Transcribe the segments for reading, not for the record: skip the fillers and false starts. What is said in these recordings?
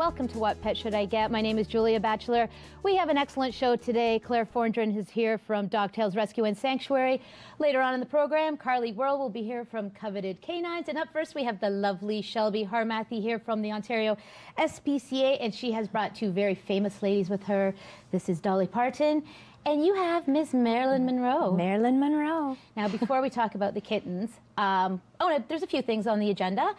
welcome to What Pet Should I Get? My name is Julia Batchelor. We have an excellent show today. Claire Fordrin is here from Dog Tales Rescue and Sanctuary. Later on in the program, Carly Whirl will be here from Coveted Canines. And up first, we have the lovely Shelby Harmathy here from the Ontario SPCA, and she has brought two very famous ladies with her. This is Dolly Parton, and you have Miss Marilyn Monroe. Marilyn Monroe. Now, before we talk about the kittens, there's a few things on the agenda.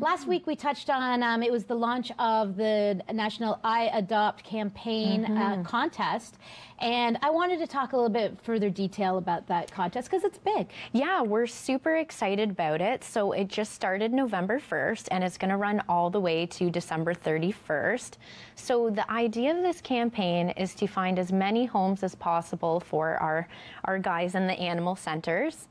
Last week we touched on, it was the launch of the National I Adopt campaign contest, and I wanted to talk a little bit further detail about that contest because it's big. Yeah, we're super excited about it. So it just started November 1st and it's going to run all the way to December 31st. So the idea of this campaign is to find as many homes as possible for our guys in the animal centers.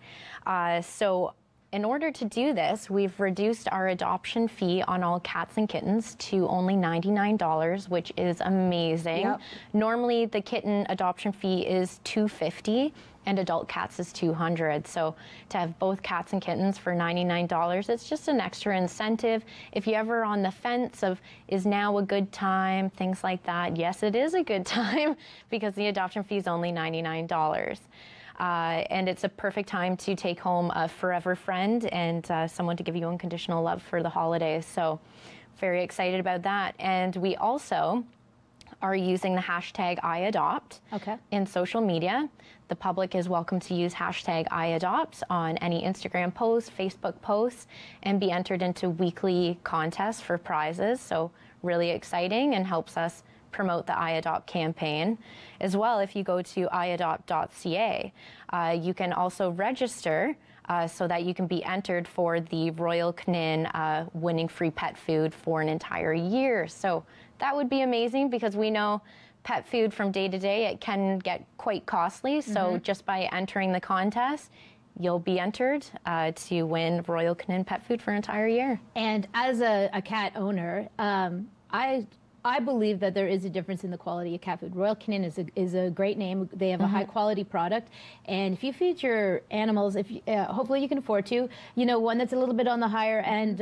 So in order to do this, we've reduced our adoption fee on all cats and kittens to only $99, which is amazing. Yep. Normally, the kitten adoption fee is $250 and adult cats is $200. So to have both cats and kittens for $99, it's just an extra incentive. If you're ever on the fence of, is now a good time, things like that, yes, it is a good time because the adoption fee is only $99. And it's a perfect time to take home a forever friend and someone to give you unconditional love for the holidays. So very excited about that. And we also are using the hashtag #IAdopt in social media. The public is welcome to use hashtag #IAdopt on any Instagram posts, Facebook posts, and be entered into weekly contests for prizes. So really exciting and helps us promote the I Adopt campaign. As well, if you go to iadopt.ca, you can also register so that you can be entered for the Royal Canin winning free pet food for an entire year. So that would be amazing because we know pet food from day to day, it can get quite costly. So just by entering the contest, you'll be entered to win Royal Canin pet food for an entire year. And as a cat owner, I believe that there is a difference in the quality of cat food. Royal Canin is a great name. They have a high quality product, and if you feed your animals, hopefully you can afford to, one that's a little bit on the higher end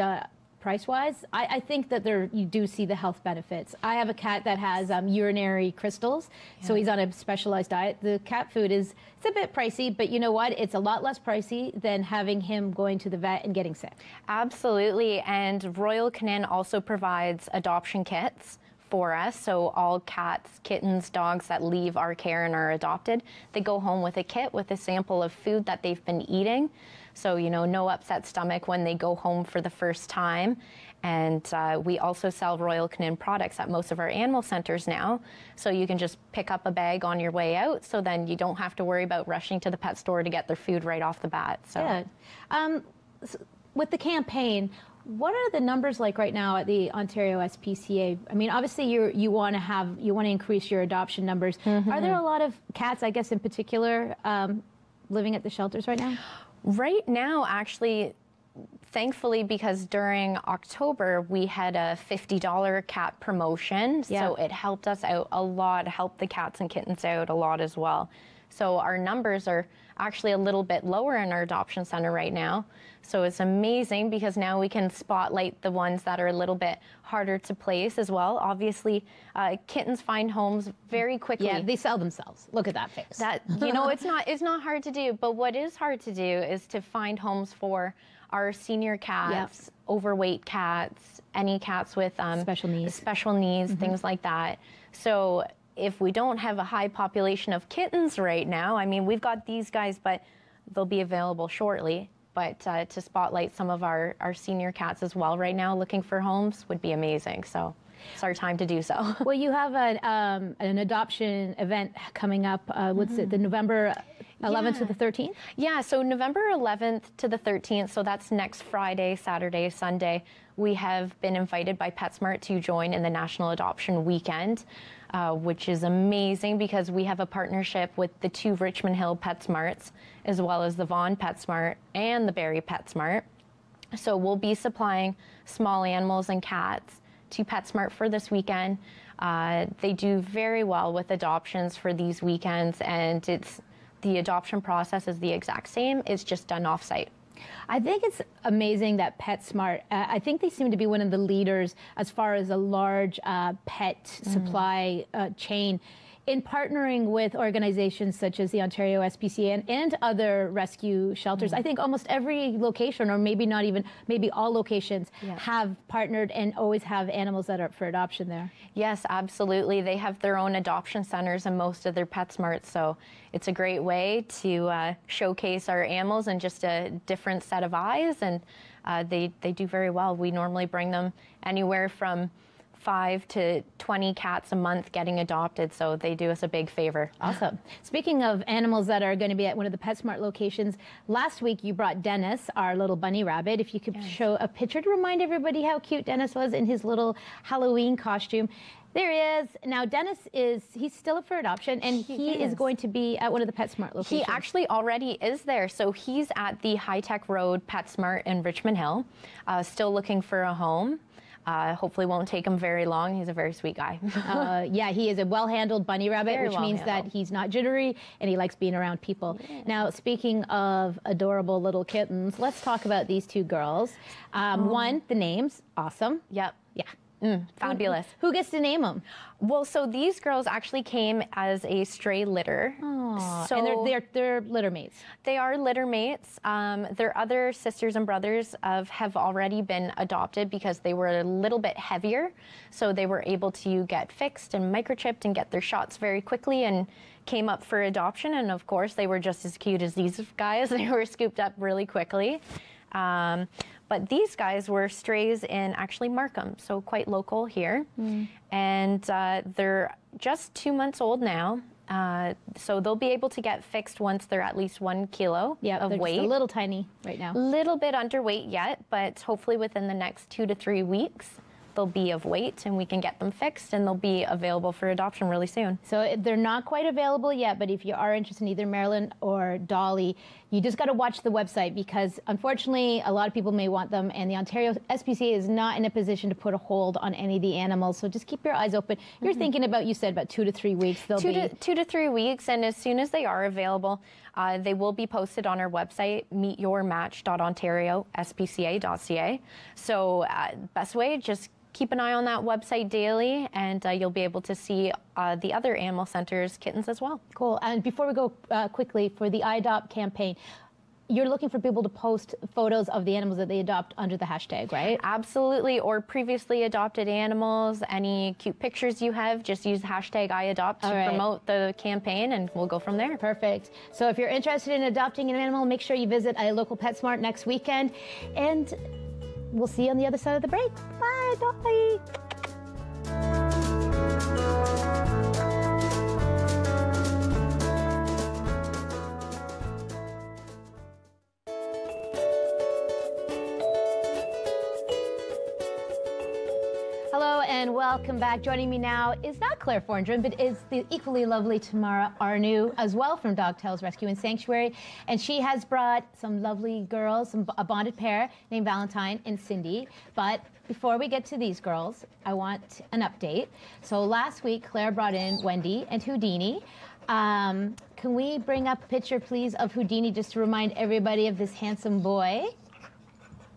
price-wise, I think that you do see the health benefits. I have a cat that has urinary crystals, so he's on a specialized diet. The cat food it's a bit pricey, but you know what? It's a lot less pricey than having him going to the vet and getting sick. Absolutely, and Royal Canin also provides adoption kits for us. So all cats, kittens, dogs that leave our care and are adopted, they go home with a kit with a sample of food that they've been eating. So, no upset stomach when they go home for the first time. And we also sell Royal Canin products at most of our animal centers now. So you can just pick up a bag on your way out. So then you don't have to worry about rushing to the pet store to get their food right off the bat. So. Good. With the campaign, what are the numbers like right now at the Ontario SPCA? I mean, obviously you want to increase your adoption numbers. Are there a lot of cats, I guess in particular, living at the shelters right now? Right now, actually, thankfully, because during October we had a $50 cat promotion, so it helped us out a lot, helped the cats and kittens out a lot as well. So our numbers are actually a little bit lower in our adoption center right now. So it's amazing because now we can spotlight the ones that are a little bit harder to place as well. Obviously, kittens find homes very quickly. Yeah, they sell themselves. Look at that face. It's not hard to do. But what is hard to do is to find homes for our senior cats, overweight cats, any cats with special needs, things like that. So if we don't have a high population of kittens right now, I mean, we've got these guys, but they'll be available shortly. But to spotlight some of our senior cats as well right now looking for homes would be amazing. So it's our time to do so. Well, you have an adoption event coming up. What's it, the November 11th to the 13th? Yeah, so November 11th to the 13th, so that's next Friday, Saturday, Sunday. We have been invited by PetSmart to join in the National Adoption Weekend, which is amazing because we have a partnership with the two Richmond Hill PetSmarts, as well as the Vaughan PetSmart and the Barrie PetSmart. So we'll be supplying small animals and cats to PetSmart for this weekend. They do very well with adoptions for these weekends, and the adoption process is the exact same. It's just done off-site. I think it's amazing that PetSmart, I think they seem to be one of the leaders as far as a large pet supply chain in partnering with organizations such as the Ontario SPCA and other rescue shelters. I think almost every location, or maybe not even, maybe all locations, have partnered and always have animals that are up for adoption there. Yes, absolutely. They have their own adoption centers in most of their PetSmarts, so it's a great way to showcase our animals in just a different set of eyes, and they do very well. We normally bring them anywhere from 5 to 20 cats a month getting adopted, so they do us a big favor. Awesome. Speaking of animals that are going to be at one of the PetSmart locations, last week you brought Dennis, our little bunny rabbit. If you could show a picture to remind everybody how cute Dennis was in his little Halloween costume. There he is. Now, Dennis he's still up for adoption, and he is going to be at one of the PetSmart locations. He actually already is there. So he's at the High Tech Road PetSmart in Richmond Hill, still looking for a home. Hopefully won't take him very long. He's a very sweet guy. Yeah, he is a well-handled bunny rabbit, which means that he's not jittery and he likes being around people. Yeah. Now, speaking of adorable little kittens, let's talk about these two girls. One, the names, awesome. Yep. Yeah. Fabulous. Who gets to name them? Well, so these girls actually came as a stray litter. So and they're litter mates. They are litter mates. Their other sisters and brothers have already been adopted because they were a little bit heavier. So they were able to get fixed and microchipped and get their shots very quickly and came up for adoption. And of course, they were just as cute as these guys. They were scooped up really quickly. But these guys were strays in actually Markham, so quite local here. And they're just 2 months old now. So they'll be able to get fixed once they're at least 1 kilo of weight. Just a little tiny right now. Little bit underweight yet, but hopefully within the next 2 to 3 weeks, they'll be of weight and we can get them fixed and they'll be available for adoption really soon. So they're not quite available yet, but if you are interested in either Marilyn or Dolly, you just got to watch the website because unfortunately a lot of people may want them and the Ontario SPCA is not in a position to put a hold on any of the animals. So just keep your eyes open. You're thinking about, you said about 2 to 3 weeks. They'll be 2 to 3 weeks, and as soon as they are available, they will be posted on our website, meetyourmatch.ontariospca.ca. So best way, just keep an eye on that website daily, and you'll be able to see the other animal centers' kittens as well. Cool. And before we go quickly, for the iAdopt campaign, you're looking for people to post photos of the animals that they adopt under the hashtag, right? Absolutely, or previously adopted animals, any cute pictures you have, just use the hashtag iAdopt to promote the campaign, and we'll go from there. Perfect. So if you're interested in adopting an animal, make sure you visit a local PetSmart next weekend, and we'll see you on the other side of the break. Bye, Dolly. Hello and welcome back. Joining me now is not Claire Forndren, but is the equally lovely Tamara Arnu, as well from Dog Tales Rescue and Sanctuary. And she has brought some lovely girls, a bonded pair named Valentine and Cindy. But before we get to these girls, I want an update. So last week, Claire brought in Wendy and Houdini. Can we bring up a picture, please, of Houdini just to remind everybody of this handsome boy?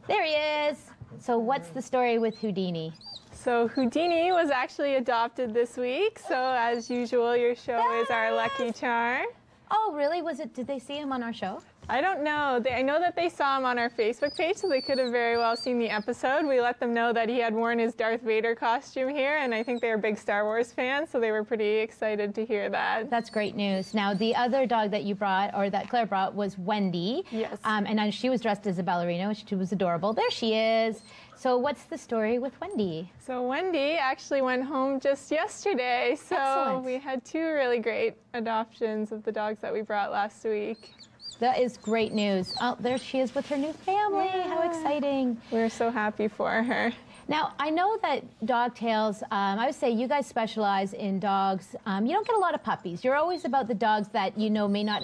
There he is. So what's the story with Houdini? So Houdini was actually adopted this week. So as usual, your show is our lucky charm. Oh, really? Did they see him on our show? I don't know. I know that they saw him on our Facebook page, so they could have very well seen the episode. We let them know that he had worn his Darth Vader costume here, and I think they are big Star Wars fans, so they were pretty excited to hear that. That's great news. Now, the other dog that you brought, or that Claire brought, was Wendy. Yes. And she was dressed as a ballerina, which was adorable. There she is. So what's the story with Wendy? So Wendy actually went home just yesterday. So Excellent. We had 2 really great adoptions of the dogs that we brought last week. That is great news. Oh, there she is with her new family. Yeah. How exciting. We're so happy for her. Now, I know that Dog Tales, I would say you guys specialize in dogs. You don't get a lot of puppies. You're always about the dogs that you know may not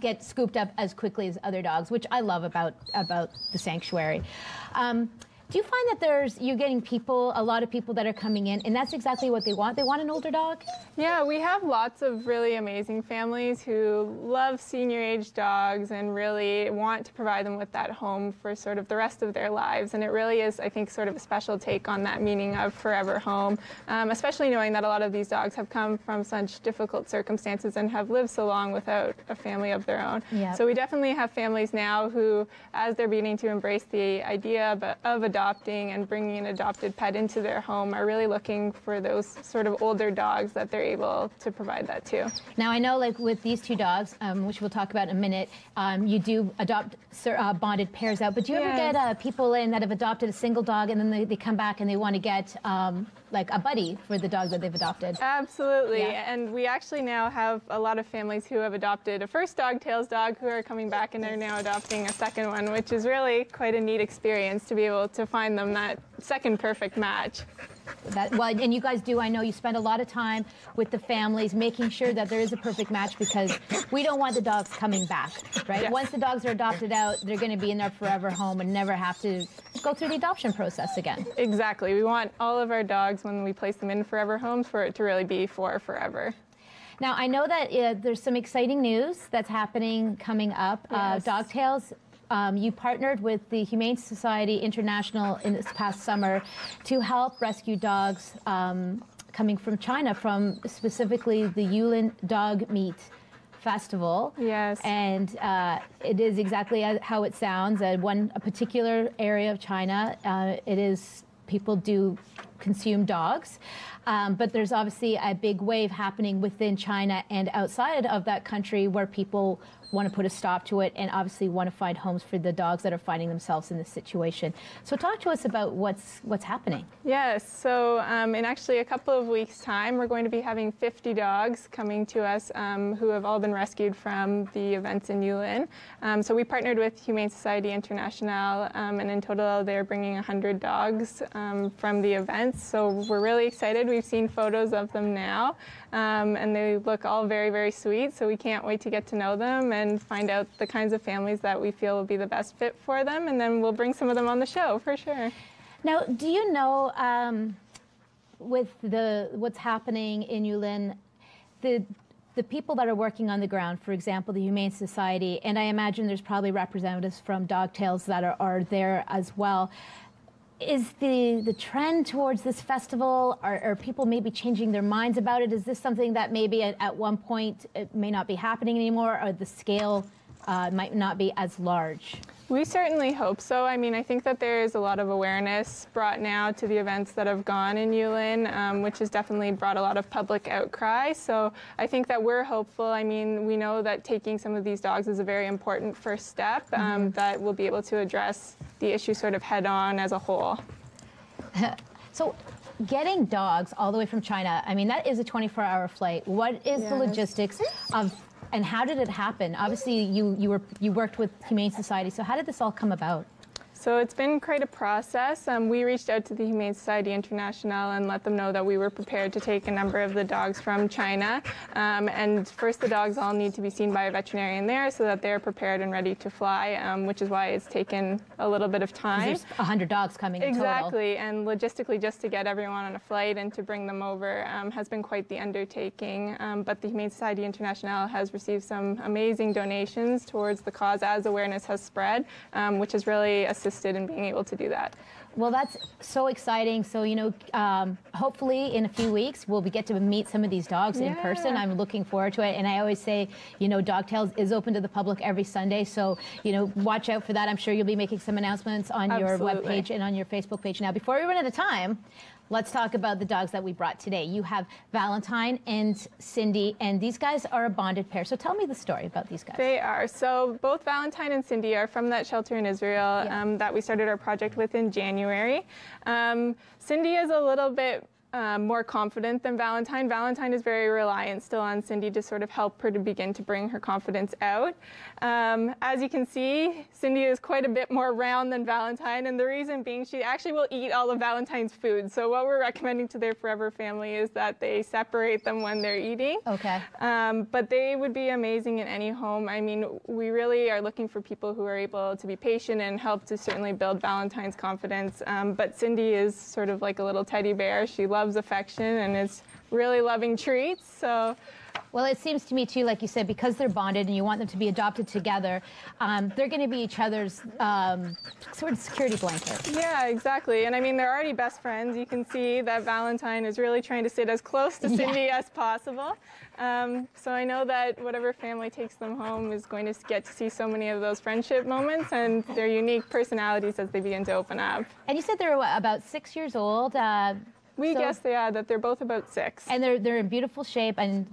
get scooped up as quickly as other dogs, which I love about the sanctuary. Do you find that you're getting a lot of people that are coming in, and that's exactly what they want? They want an older dog? Yeah, we have lots of really amazing families who love senior-age dogs and really want to provide them with that home for sort of the rest of their lives. And it really is, I think, sort of a special take on that meaning of forever home, especially knowing that a lot of these dogs have come from such difficult circumstances and have lived so long without a family of their own. Yep. So we definitely have families now who, as they're beginning to embrace the idea of adopting and bringing an adopted pet into their home, are really looking for those sort of older dogs that they're able to provide that to. Now, I know, like with these two dogs, which we'll talk about in a minute, you do adopt bonded pairs out, but do you ever get people in that have adopted a single dog and then they come back and they want to get like a buddy for the dog that they've adopted? Absolutely. Yeah. And we actually now have a lot of families who have adopted a first dog, Tails dog, who are coming back and they're now adopting a second one, which is really quite a neat experience to be able to find them that second perfect match. Well, and you guys do, I know you spend a lot of time with the families making sure that there is a perfect match, because we don't want the dogs coming back, right? Yes. Once the dogs are adopted out, they're going to be in their forever home and never have to go through the adoption process again. Exactly. We want all of our dogs, when we place them in forever homes, for it to really be for forever. Now, I know that there's some exciting news that's happening coming up. Yes. Dogtails, you partnered with the Humane Society International in this past summer to help rescue dogs coming from China, from specifically the Yulin Dog Meat Festival. Yes. And it is exactly how it sounds. A particular area of China, people do consume dogs. But there's obviously a big wave happening within China and outside of that country where people want to put a stop to it and obviously want to find homes for the dogs that are finding themselves in this situation. So talk to us about what's happening. Yes, so in actually a couple of weeks' time, we're going to be having 50 dogs coming to us who have all been rescued from the events in Yulin. So we partnered with Humane Society International, and in total they're bringing 100 dogs from the events. So we're really excited. We've seen photos of them now, and they look all very, very sweet. So we can't wait to get to know them and find out the kinds of families that we feel will be the best fit for them, and then we'll bring some of them on the show for sure. Now, do you know, with what's happening in Yulin, the people that are working on the ground, for example, the Humane Society, and I imagine there's probably representatives from Dogtails that are there as well. Is the trend towards this festival, are people maybe changing their minds about it? Is this something that maybe at one point it may not be happening anymore, or the scale might not be as large? We certainly hope so. I mean, I think that there is a lot of awareness brought now to the events that have gone in Yulin, which has definitely brought a lot of public outcry. So I think that we're hopeful. I mean, we know that taking some of these dogs is a very important first step that will be able to address the issue sort of head on as a whole. So getting dogs all the way from China, I mean, that is a 24-hour flight. What is the logistics of, and how did it happen? Obviously, you worked with Humane Society, so how did this all come about? So it's been quite a process. We reached out to the Humane Society International and let them know that we were prepared to take a number of the dogs from China. And first, the dogs all need to be seen by a veterinarian there so that they're prepared and ready to fly, which is why it's taken a little bit of time. There's 100 dogs coming in total. Exactly, and logistically, just to get everyone on a flight and to bring them over has been quite the undertaking. But the Humane Society International has received some amazing donations towards the cause as awareness has spread, which has really assisted in being able to do that. Well, that's so exciting. So, you know, hopefully in a few weeks, we'll get to meet some of these dogs in person. I'm looking forward to it. And I always say, you know, Dogtails is open to the public every Sunday. So, you know, watch out for that. I'm sure you'll be making some announcements on your webpage and on your Facebook page. Now, before we run out of time, let's talk about the dogs that we brought today. You have Valentine and Cindy, and these guys are a bonded pair. So tell me the story about these guys. They are. So both Valentine and Cindy are from that shelter in Israel that we started our project with in January. Cindy is a little bit more confident than Valentine. Valentine is very reliant still on Cindy to sort of help her to begin to bring her confidence out. As you can see, Cindy is quite a bit more round than Valentine, and the reason being she actually will eat all of Valentine's food. So what we're recommending to their forever family is that they separate them when they're eating. Okay. But they would be amazing in any home. I mean, we really are looking for people who are able to be patient and help to certainly build Valentine's confidence. But Cindy is sort of like a little teddy bear. She loves affection and is really loving treats. So, well, it seems to me too, like you said, because they're bonded and you want them to be adopted together, they're going to be each other's sort of security blanket. Yeah, exactly. And I mean, they're already best friends. You can see that Valentine is really trying to sit as close to Cindy as possible. So I know that whatever family takes them home is going to get to see so many of those friendship moments and their unique personalities as they begin to open up. And you said they're what, about 6 years old? We guess that they're both about 6. And they're in beautiful shape. And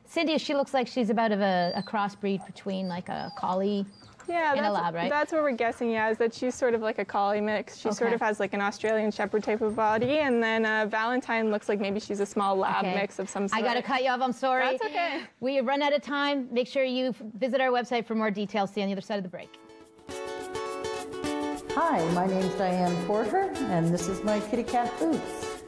Cindy, she looks like she's about a crossbreed between like a collie and a lab, right? That's what we're guessing, is that she's sort of like a collie mix. She sort of has like an Australian Shepherd type of body, and then Valentine looks like maybe she's a small lab mix of some sort. I got to cut you off, I'm sorry. That's okay. We have run out of time. Make sure you visit our website for more details. See you on the other side of the break. Hi, my name's Diane Porter, and this is my kitty cat Boots.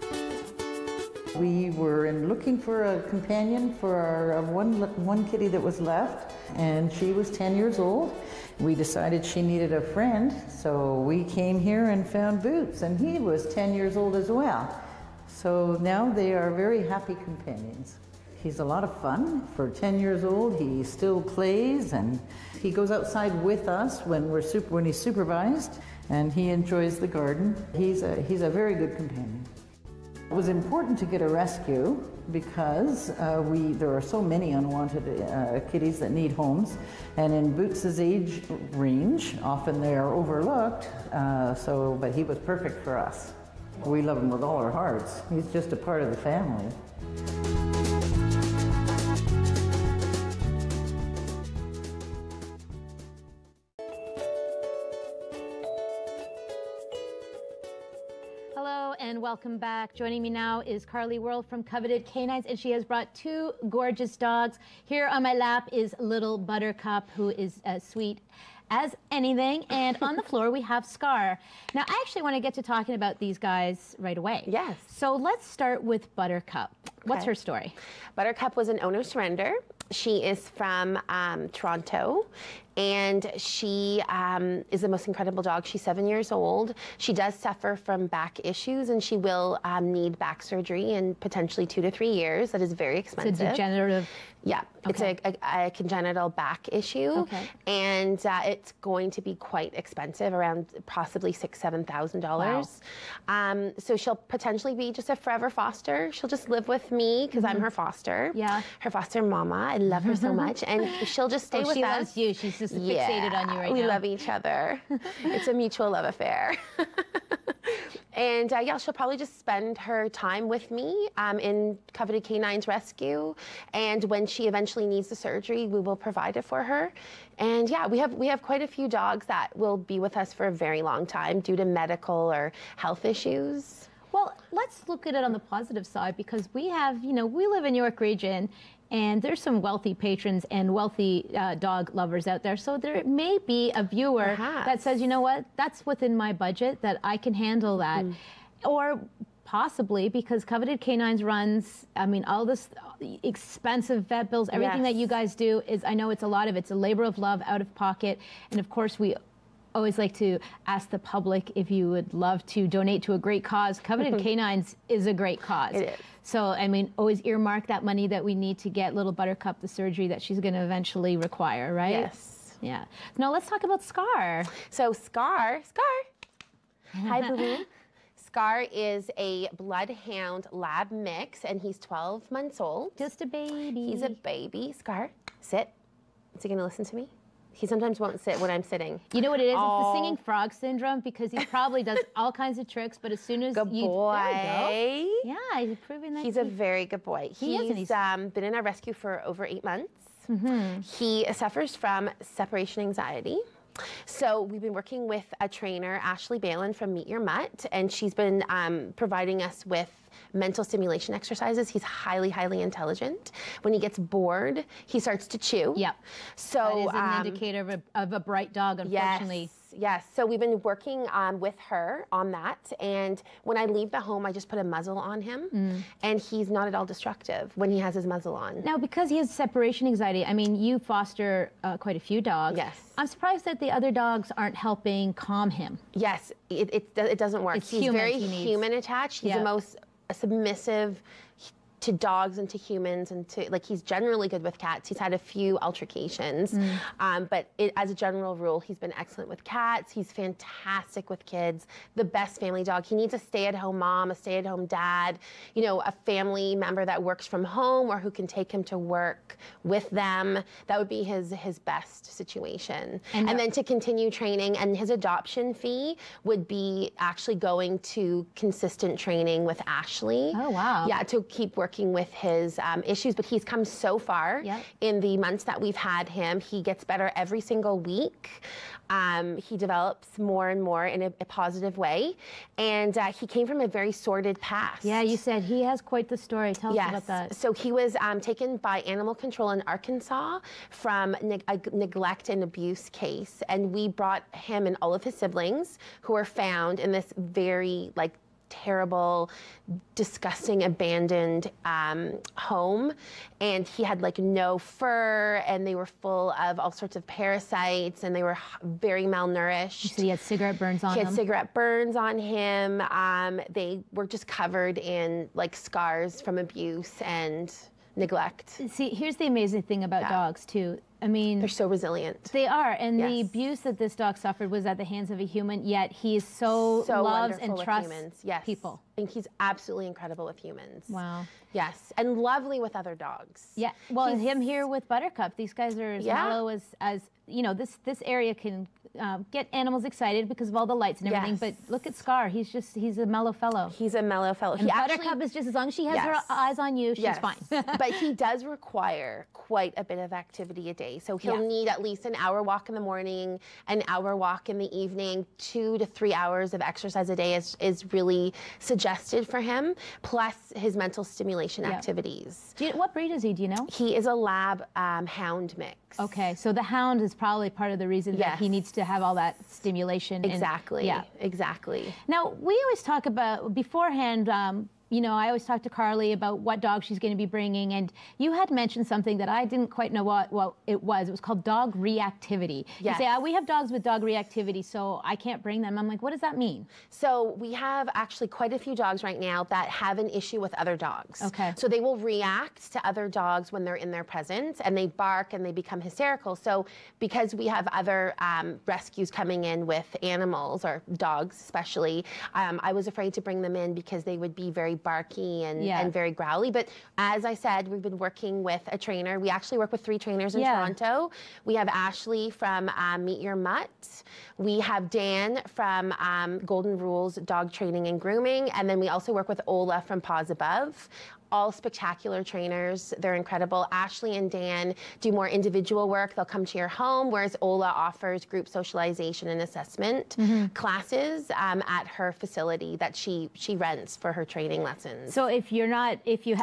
We were looking for a companion for our one kitty that was left, and she was 10 years old. We decided she needed a friend, so we came here and found Boots, and he was 10 years old as well. So now they are very happy companions. He's a lot of fun. For 10 years old, he still plays, and he goes outside with us when he's supervised, and he enjoys the garden. He's a very good companion. It was important to get a rescue because there are so many unwanted kitties that need homes, and in Boots's age range, often they are overlooked. But he was perfect for us. We love him with all our hearts. He's just a part of the family. And welcome back. Joining me now is Carly World from Coveted Canines, and she has brought 2 gorgeous dogs. Here on my lap is little Buttercup, who is as sweet as anything, and on the floor we have Scar. Now, I actually want to get to talking about these guys right away. Yes. So let's start with Buttercup. What's her story? Buttercup was an owner surrender. She is from Toronto, and she is the most incredible dog. She's 7 years old. She does suffer from back issues, and she will need back surgery in potentially 2 to 3 years. That is very expensive. It's a degenerative. Yeah, okay. It's a congenital back issue, okay. And it's going to be quite expensive, around possibly $6,000–7,000. Wow. So she'll potentially be just a forever foster. She'll just live with me because I'm her foster. Yeah. Her foster mama. I love her so much, and she'll just stay with she us. loves you. She's just fixated on you right now. We love each other. It's a mutual love affair. And yeah, she'll probably just spend her time with me in Coveted Canines Rescue. And when she eventually needs the surgery, we will provide it for her. And yeah, we have quite a few dogs that will be with us for a very long time due to medical or health issues. Well, let's look at it on the positive side, because we have, we live in York Region, and there's some wealthy patrons and wealthy dog lovers out there. So there may be a viewer that says, you know what, that's within my budget, that I can handle that. Or possibly because Coveted Canines runs, all this expensive vet bills, everything that you guys do is, I know it's a lot of it's a labor of love out of pocket. And of course, we always like to ask the public if you would love to donate to a great cause. Coveted Canines is a great cause. It is. So, always earmark that money that we need to get little Buttercup the surgery that she's going to eventually require, right? Yes. Yeah. Now let's talk about Scar. So Scar. Hi, boo-boo. Scar is a bloodhound lab mix, and he's 12 months old. Just a baby. He's a baby. Scar, sit. Is he going to listen to me? He sometimes won't sit when I'm sitting. You know what it is? Oh. It's the singing frog syndrome, because he probably does all kinds of tricks, but as soon as good boy. There you go. Yeah, he's proving that. He's a very good boy. He's been in our rescue for over 8 months. He suffers from separation anxiety. So we've been working with a trainer, Ashley Balin from Meet Your Mutt, and she's been providing us with mental stimulation exercises. He's highly, highly intelligent. When he gets bored, he starts to chew. Yep. So that is an indicator of a bright dog, unfortunately. Yes. So we've been working with her on that. And when I leave the home, I just put a muzzle on him. And he's not at all destructive when he has his muzzle on. Now, because he has separation anxiety, I mean, you foster quite a few dogs. Yes. I'm surprised that the other dogs aren't helping calm him. Yes, it doesn't work. He's very human attached. He's the most submissive to dogs and to humans, and to, like, he's generally good with cats. He's had a few altercations, but as a general rule, he's been excellent with cats. He's fantastic with kids, the best family dog. He needs a stay-at-home mom, a stay-at-home dad, you know, a family member that works from home or who can take him to work with them. That would be his best situation. And then to continue training, and his adoption fee would be actually going to consistent training with Ashley. Oh, wow. Yeah, to keep working with his issues, but he's come so far in the months that we've had him. He gets better every single week. He develops more and more in a positive way, and he came from a very sordid past. Yeah, you said he has quite the story. Tell us about that. So he was taken by animal control in Arkansas from a neglect and abuse case, and we brought him and all of his siblings, who were found in this very, like, terrible, disgusting, abandoned home, and he had, like, no fur, and they were full of all sorts of parasites, and they were very malnourished. So he had cigarette burns on him? He had cigarette burns on him. They were just covered in, like, scars from abuse and neglect. See, here's the amazing thing about dogs, too. I mean, they're so resilient. They are, and the abuse that this dog suffered was at the hands of a human, yet he is so loves and trusts people. I think he's absolutely incredible with humans. Wow. Yes, and lovely with other dogs. Yeah, well, him here with Buttercup, these guys are as mellow as you know, this area can get animals excited because of all the lights and everything, but look at Scar, he's a mellow fellow. He's a mellow fellow. And Buttercup is just, as long as she has her eyes on you, she's fine. But he does require quite a bit of activity a day. So he'll need at least an hour walk in the morning, an hour walk in the evening, 2 to 3 hours of exercise a day is really suggested for him, plus his mental stimulation activities. What breed is he, do you know? He is a lab hound mix. Okay, so the hound is probably part of the reason that he needs to have all that stimulation. Exactly, exactly. Now, we always talk about, beforehand, you know, I always talk to Carly about what dog she's going to be bringing, and you had mentioned something that I didn't quite know what it was. It was called dog reactivity. You say, we have dogs with dog reactivity, so I can't bring them. I'm like, what does that mean? So we have actually quite a few dogs right now that have an issue with other dogs. Okay. So they will react to other dogs when they're in their presence, and they bark and they become hysterical. So because we have other rescues coming in with animals, or dogs especially, I was afraid to bring them in because they would be very barky and very growly. But as I said, we've been working with a trainer. We actually work with 3 trainers in Toronto. We have Ashley from Meet Your Mutt. We have Dan from Golden Rules Dog Training and Grooming. And then we also work with Ola from Paws Above. All spectacular trainers. They're incredible. Ashley and Dan do more individual work. They'll come to your home, whereas Ola offers group socialization and assessment classes at her facility that she rents for her training lessons. So if you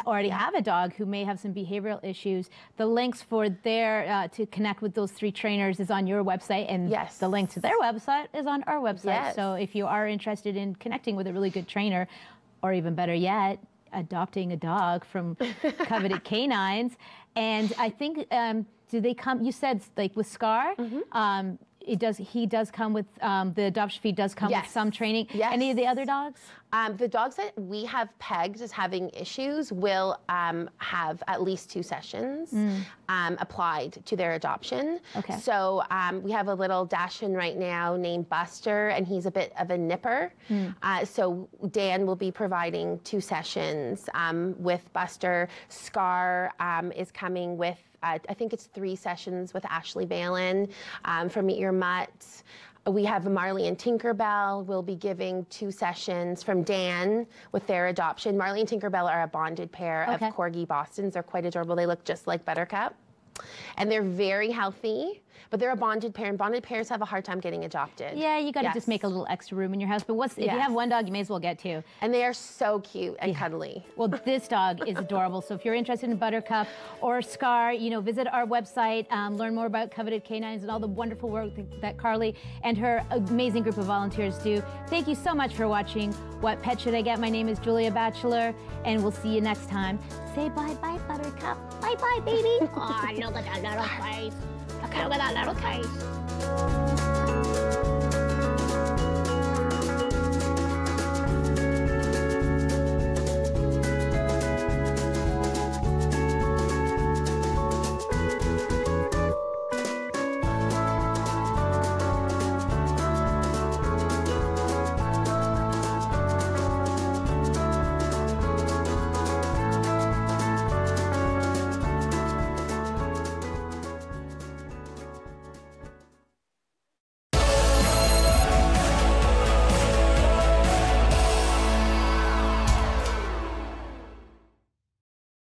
already have a dog who may have some behavioral issues, the links for to connect with those 3 trainers is on your website, and the link to their website is on our website. So if you are interested in connecting with a really good trainer, or even better yet, adopting a dog from Coveted Canines. And I think, do they come, you said, like, with Scar, he does come with, the adoption fee does come with some training. Any of the other dogs? The dogs that we have pegged as having issues will have at least 2 sessions applied to their adoption. Okay. So we have a little Dachshund right now named Buster, and he's a bit of a nipper. So Dan will be providing 2 sessions with Buster. Scar is coming with, I think it's 3 sessions with Ashley Balin from Meet Your Mutt. We have Marley and Tinkerbell. We'll be giving 2 sessions from Dan with their adoption. Marley and Tinkerbell are a bonded pair of Corgi Bostons. They're quite adorable. They look just like Buttercup. And they're very healthy. But they're a bonded pair, and bonded pairs have a hard time getting adopted. Yeah, you got to Yes. just make a little extra room in your house. But if you Yes. have one dog, you may as well get two. And they are so cute and cuddly. Well, this dog is adorable. So if you're interested in Buttercup or Scar, visit our website, learn more about Coveted Canines and all the wonderful work that Carly and her amazing group of volunteers do. Thank you so much for watching What Pet Should I Get? My name is Julia Batchelor, and we'll see you next time. Say bye-bye, Buttercup. Bye-bye, baby. Oh, look at that little face. Look at that little face.